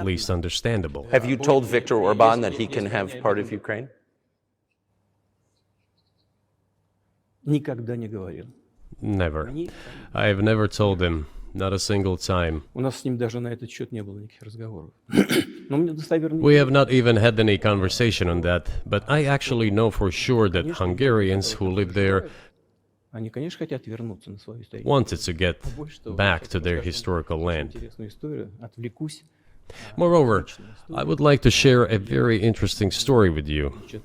least understandable. Have you told Viktor Orban that he can have part of Ukraine? Никогда не говорил. Never. I have never told him, not a single time. У нас с ним даже на этот счет не было никаких разговоров. Но мне достоверно... We have not even had any conversation on that, but I actually know for sure that Hungarians who live there Они, конечно, хотят вернуться на свою историю. wanted to get back to their historical land. Интересную историю. Отвлекусь. Moreover, I would like to share a very interesting story with you. Значит,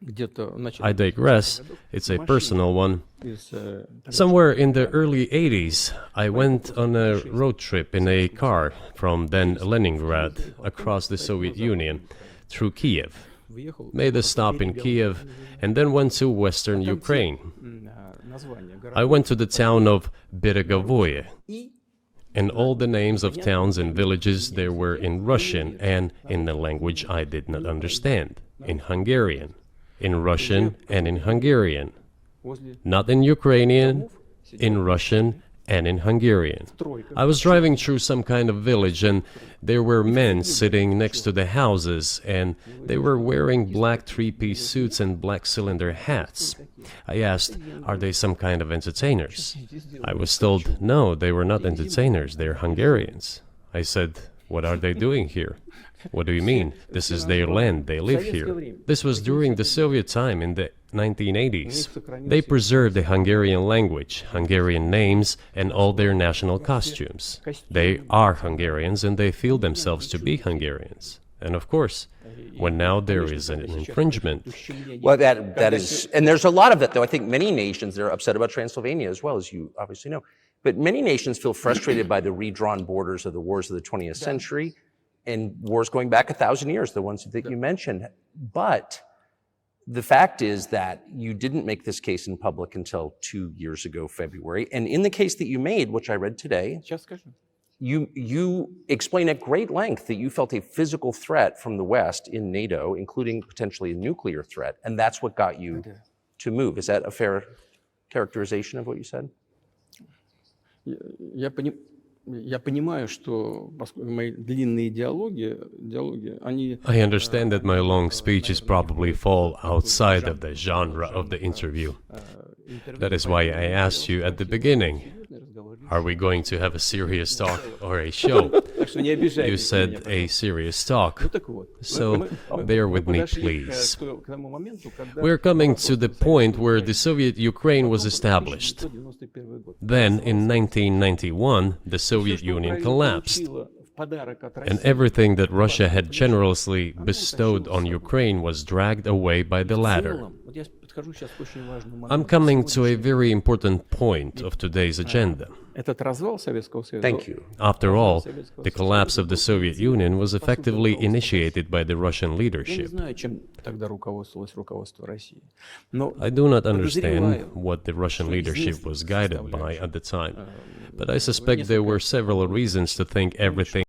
где-то в начале I digress, it's a personal one. из Somewhere in the early 80s, I went on a road trip in a car from then Leningrad across the Soviet Union through Kiev. выехал Made a stop in Kiev and then went to western Ukraine. название I went to the town of Beregovoye, и and all the names of towns and villages there were in Russian and in a language I did not understand, in Hungarian, in Russian and in Hungarian, возле not in Ukrainian, in Russian and in Hungarian. I was driving through some kind of village and there were men sitting next to the houses and they were wearing black three-piece suits and black cylinder hats. I asked, are they some kind of entertainers? I was told, no, they were not entertainers, they're Hungarians. I said, what are they doing here? What do you mean? This is their land, they live here. This was during the Soviet time in the 1980s. They preserved the Hungarian language, Hungarian names, and all their national costumes. They are Hungarians and they feel themselves to be Hungarians. And of course, when now there is an infringement, Well, that is, and there's a lot of that, though. I think many nations, they're upset about Transylvania as well, as you obviously know. But many nations feel frustrated by the redrawn borders of the wars of the 20th century and wars going back 1,000 years, the ones that you mentioned. But the fact is that you didn't make this case in public until 2 years ago, February. And in the case that you made, which I read today, сейчас скажу. you explain at great length that you felt a physical threat from the West in NATO, including potentially a nuclear threat, and that's what got you to move. Is that a fair characterization of what you said? Я понимаю, что поскольку мои длинные диалоги, они... I understand that my long speeches probably fall outside of the genre of the interview. That is why I asked you at the beginning, are we going to have a serious talk or a show? Так что не обижайтесь. You said a serious talk, Ну так вот. so bear with me, please. К тому моменту, когда... We're coming to the point where the Soviet Ukraine was established. 1991 год. Then, in 1991, the Soviet Union collapsed, and everything that Russia had generously bestowed on Ukraine was dragged away by the latter. Вот я подхожу сейчас к очень важному I'm моменту. coming to a very important point of today's agenda. Этот развал Советского Союза... Thank you. After all, the collapse of the Soviet Union was effectively initiated by the Russian Я не leadership. знаю, чем тогда руководствовалось руководство России. Но I do not understand what the Russian leadership was guided by at the time, but I suspect there were several reasons to think everything